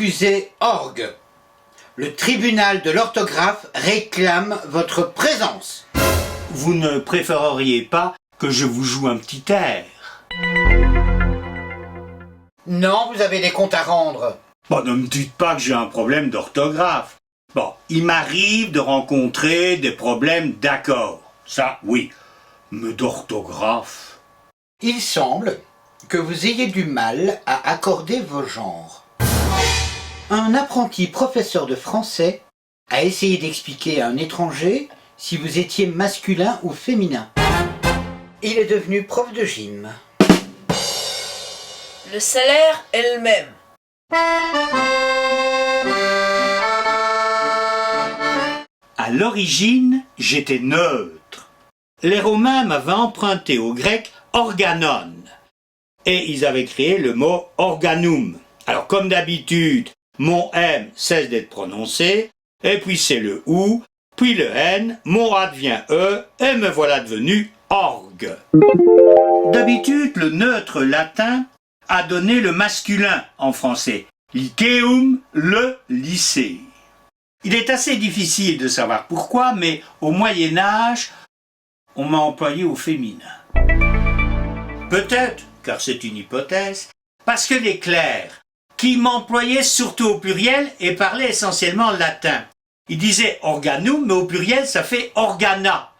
accusé orgue. Le tribunal de l'orthographe réclame votre présence. Vous ne préféreriez pas que je vous joue un petit air? Non, vous avez des comptes à rendre. Bon, ne me dites pas que j'ai un problème d'orthographe. Bon, il m'arrive de rencontrer des problèmes d'accord. Ça, oui. Mais d'orthographe? Il semble que vous ayez du mal à accorder vos genres. Un apprenti professeur de français a essayé d'expliquer à un étranger si vous étiez masculin ou féminin. Il est devenu prof de gym. Le salaire est le même. À l'origine, j'étais neutre. Les Romains m'avaient emprunté au grec organon. Et ils avaient créé le mot organum. Alors comme d'habitude, mon M cesse d'être prononcé, et puis c'est le OU, puis le N, mon A devient E, et me voilà devenu orgue. D'habitude, le neutre latin a donné le masculin en français. Lyceum, le lycée. Il est assez difficile de savoir pourquoi, mais au Moyen-Âge, on m'a employé au féminin. Peut-être, car c'est une hypothèse, parce que les clercs, qui m'employaient surtout au pluriel et parlaient essentiellement latin. Ils disaient organum, mais au pluriel, ça fait organa.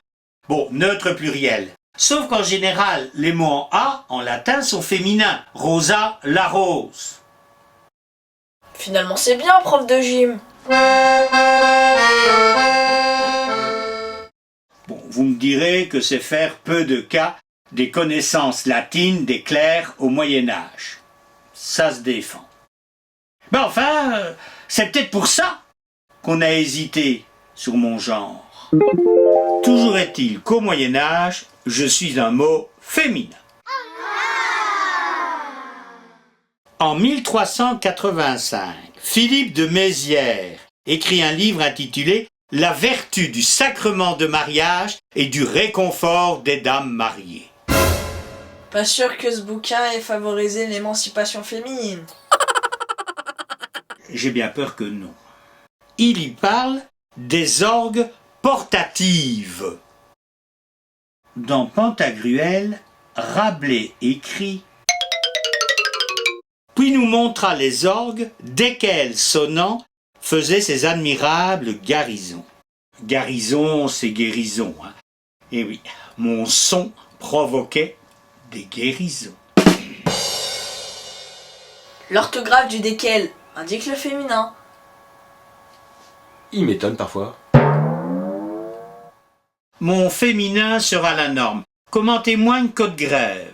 Bon, neutre pluriel. Sauf qu'en général, les mots en A, en latin, sont féminins. Rosa, la rose. Finalement, c'est bien, prof de gym. Bon, vous me direz que c'est faire peu de cas des connaissances latines des clercs au Moyen-Âge. Ça se défend. Ben enfin, c'est peut-être pour ça qu'on a hésité sur mon genre. Toujours est-il qu'au Moyen-Âge, je suis un mot féminin. En 1385, Philippe de Mézières écrit un livre intitulé « La vertu du sacrement de mariage et du réconfort des dames mariées ». Pas sûr que ce bouquin ait favorisé l'émancipation féminine. J'ai bien peur que non. Il y parle des orgues portatives. Dans Pantagruel, Rabelais écrit « Puis nous montra les orgues, desquels sonnant faisait ses admirables garisons. » Garison, c'est guérison. Hein. Et oui, mon son provoquait des guérisons. L'orthographe du desquels indique le féminin. Il m'étonne parfois. Mon féminin sera la norme, comme en témoigne Code-Grève,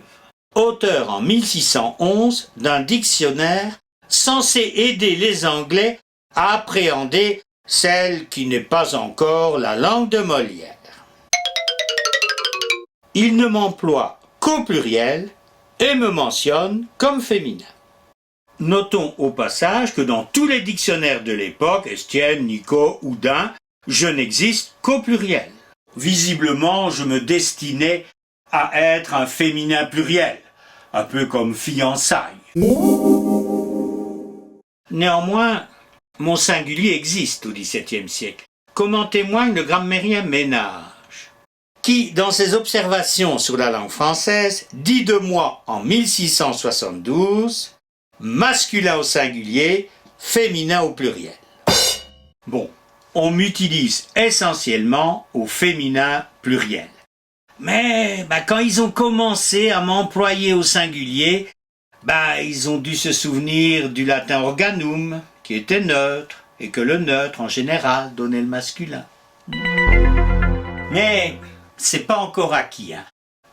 auteur en 1611 d'un dictionnaire censé aider les Anglais à appréhender celle qui n'est pas encore la langue de Molière. Il ne m'emploie qu'au pluriel et me mentionne comme féminin. Notons au passage que dans tous les dictionnaires de l'époque, Estienne, Nicot, Houdin, je n'existe qu'au pluriel. Visiblement, je me destinais à être un féminin pluriel, un peu comme fiançailles. Néanmoins, mon singulier existe au XVIIe siècle, comme en témoigne le grammairien Ménage, qui, dans ses observations sur la langue française, dit de moi en 1672 masculin au singulier, féminin au pluriel. Bon, on m'utilise essentiellement au féminin pluriel. Mais quand ils ont commencé à m'employer au singulier, ils ont dû se souvenir du latin organum, qui était neutre, et que le neutre, en général, donnait le masculin. Mais c'est pas encore acquis. Hein.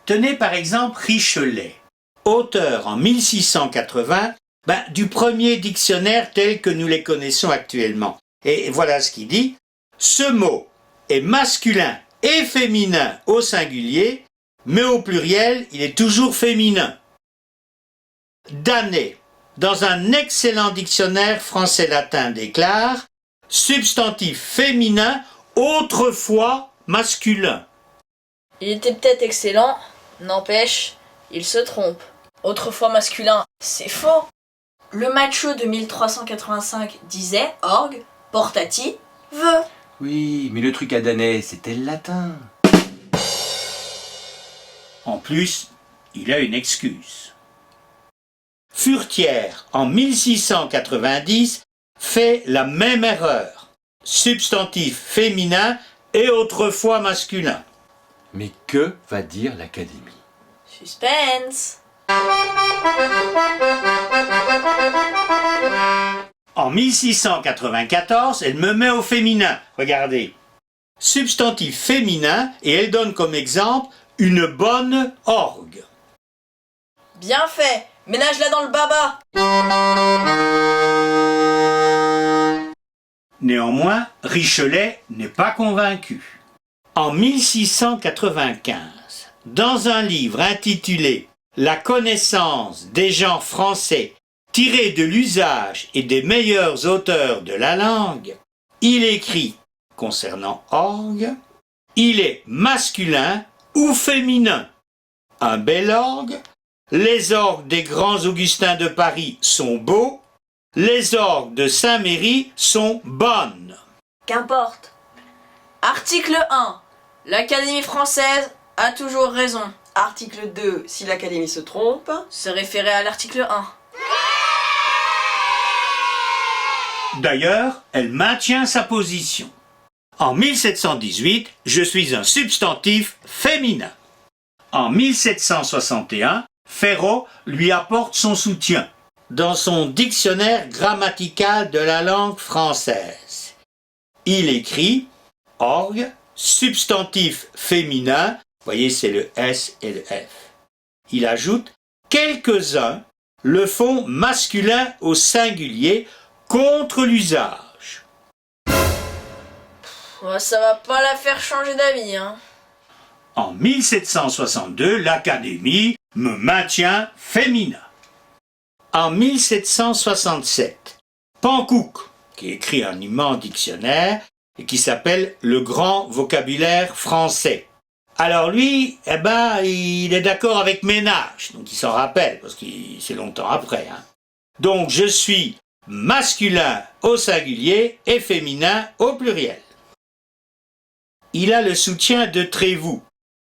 Tenez par exemple Richelet, auteur en 1680 du premier dictionnaire tel que nous les connaissons actuellement. Et voilà ce qu'il dit. Ce mot est masculin et féminin au singulier, mais au pluriel, il est toujours féminin. Danet, dans un excellent dictionnaire français-latin, déclare « substantif féminin, autrefois masculin ». Il était peut-être excellent, n'empêche, il se trompe. Autrefois masculin, c'est faux. Le macho de 1385 disait orgue, portati, veut. Oui, mais le truc à Danais, c'était le latin. En plus, il a une excuse. Furetière, en 1690, fait la même erreur. Substantif féminin et autrefois masculin. Mais que va dire l'Académie? Suspense. En 1694, elle me met au féminin. Regardez. Substantif féminin et elle donne comme exemple une bonne orgue. Bien fait. Ménage-la dans le baba. Néanmoins, Richelet n'est pas convaincu. En 1695, dans un livre intitulé « La connaissance des genres français tiré de l'usage et des meilleurs auteurs de la langue », il écrit, concernant orgue, « Il est masculin ou féminin. Un bel orgue, les orgues des grands Augustins de Paris sont beaux, les orgues de Saint-Méry sont bonnes. » Qu'importe. Article 1. L'Académie française a toujours raison. Article 2. Si l'Académie se trompe. Se référer à l'article 1. D'ailleurs, elle maintient sa position. En 1718, je suis un substantif féminin. En 1761, Ferraud lui apporte son soutien dans son dictionnaire grammatical de la langue française. Il écrit « orgue », substantif féminin, vous voyez c'est le S et le F. Il ajoute « quelques-uns le font masculin au singulier contre l'usage ». Ça va pas la faire changer d'avis, hein. En 1762, l'Académie me maintient féminin. En 1767, Panckoucke, qui écrit un immense dictionnaire et qui s'appelle Le Grand Vocabulaire Français. Alors lui, il est d'accord avec Ménage, donc il s'en rappelle, parce que c'est longtemps après. Donc je suis masculin au singulier et féminin au pluriel. Il a le soutien de Trévoux,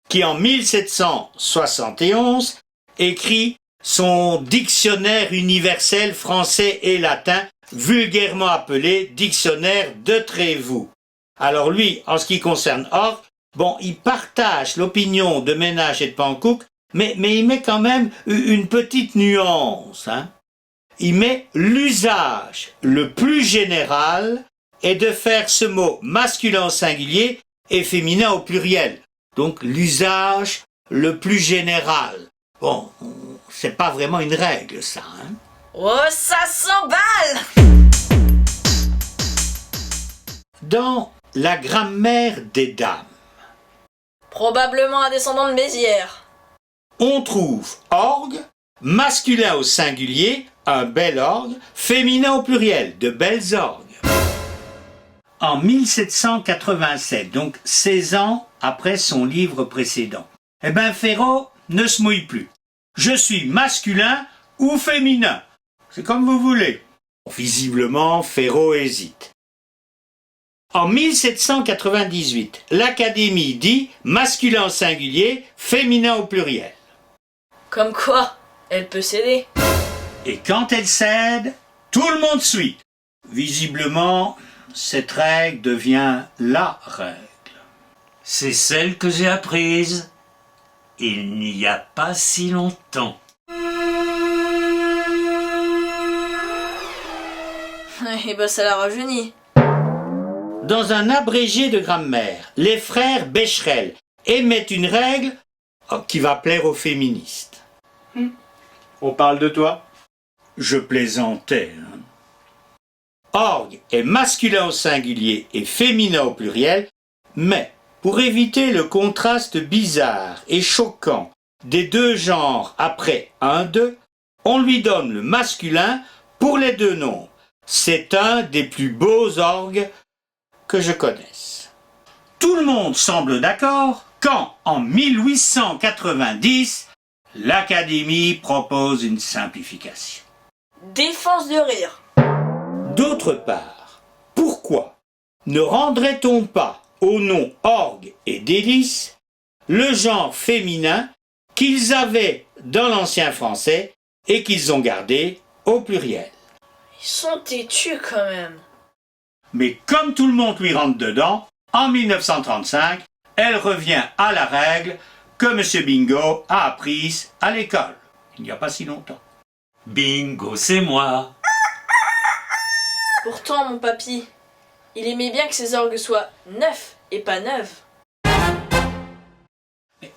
qui en 1771 écrit son dictionnaire universel français et latin, vulgairement appelé dictionnaire de Trévoux. Alors lui, en ce qui concerne orgue, il partage l'opinion de Ménage et de Panckoucke, mais il met quand même une petite nuance. Il met l'usage le plus général est de faire ce mot masculin au singulier et féminin au pluriel. Donc l'usage le plus général. Bon, c'est pas vraiment une règle, ça. Oh, ça s'emballe! Dans la grammaire des dames, Probablement un descendant de Mézières. on trouve orgue, masculin au singulier, un bel orgue, féminin au pluriel, de belles orgues. En 1787, donc 16 ans après son livre précédent, Ferraud ne se mouille plus. Je suis masculin ou féminin. C'est comme vous voulez. Visiblement, Ferraud hésite. En 1798, l'Académie dit masculin au singulier, féminin au pluriel. Comme quoi, elle peut céder. Et quand elle cède, tout le monde suit. Visiblement, cette règle devient la règle. C'est celle que j'ai apprise il n'y a pas si longtemps. Et ça la rajeunit. Dans un abrégé de grammaire, les frères Becherel émettent une règle qui va plaire aux féministes. On parle de toi? Je plaisantais. Orgue est masculin au singulier et féminin au pluriel, mais pour éviter le contraste bizarre et choquant des deux genres après un d'eux, on lui donne le masculin pour les deux nombres. C'est un des plus beaux orgues que je connaisse. Tout le monde semble d'accord quand, en 1890, l'Académie propose une simplification. Défense de rire. D'autre part, pourquoi ne rendrait-on pas au nom orgue et délice le genre féminin qu'ils avaient dans l'ancien français et qu'ils ont gardé au pluriel? Ils sont têtus quand même. Mais comme tout le monde lui rentre dedans, en 1935, elle revient à la règle que M. Bingo a apprise à l'école, il n'y a pas si longtemps. Bingo, c'est moi. Pourtant, mon papy, il aimait bien que ses orgues soient neufs et pas neuves.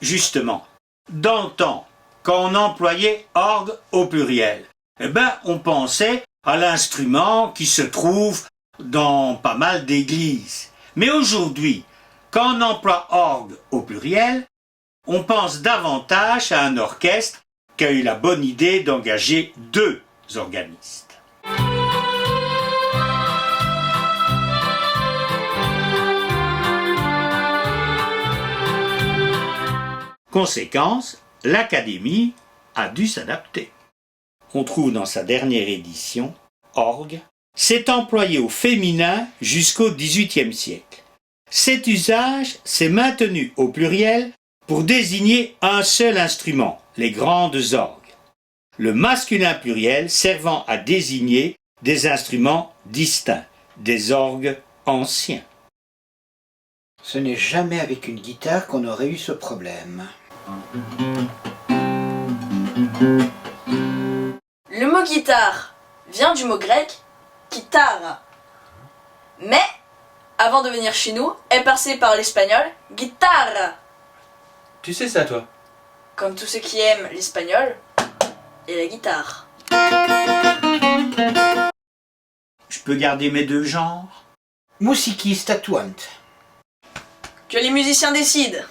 Justement, dans le temps, quand on employait orgue au pluriel, on pensait à l'instrument qui se trouve dans pas mal d'églises. Mais aujourd'hui, quand on emploie orgue au pluriel, on pense davantage à un orchestre qui a eu la bonne idée d'engager 2 organistes. Conséquence, l'Académie a dû s'adapter. On trouve dans sa dernière édition, orgue, s'est employé au féminin jusqu'au XVIIIe siècle. Cet usage s'est maintenu au pluriel pour désigner un seul instrument, les grandes orgues. Le masculin pluriel servant à désigner des instruments distincts, des orgues anciens. Ce n'est jamais avec une guitare qu'on aurait eu ce problème. Le mot guitare vient du mot grec guitara. Mais, avant de venir chez nous, est passé par l'espagnol guitarra. Tu sais ça, toi? Comme tous ceux qui aiment l'espagnol et la guitare. Je peux garder mes 2 genres? Musici statuant. Que les musiciens décident.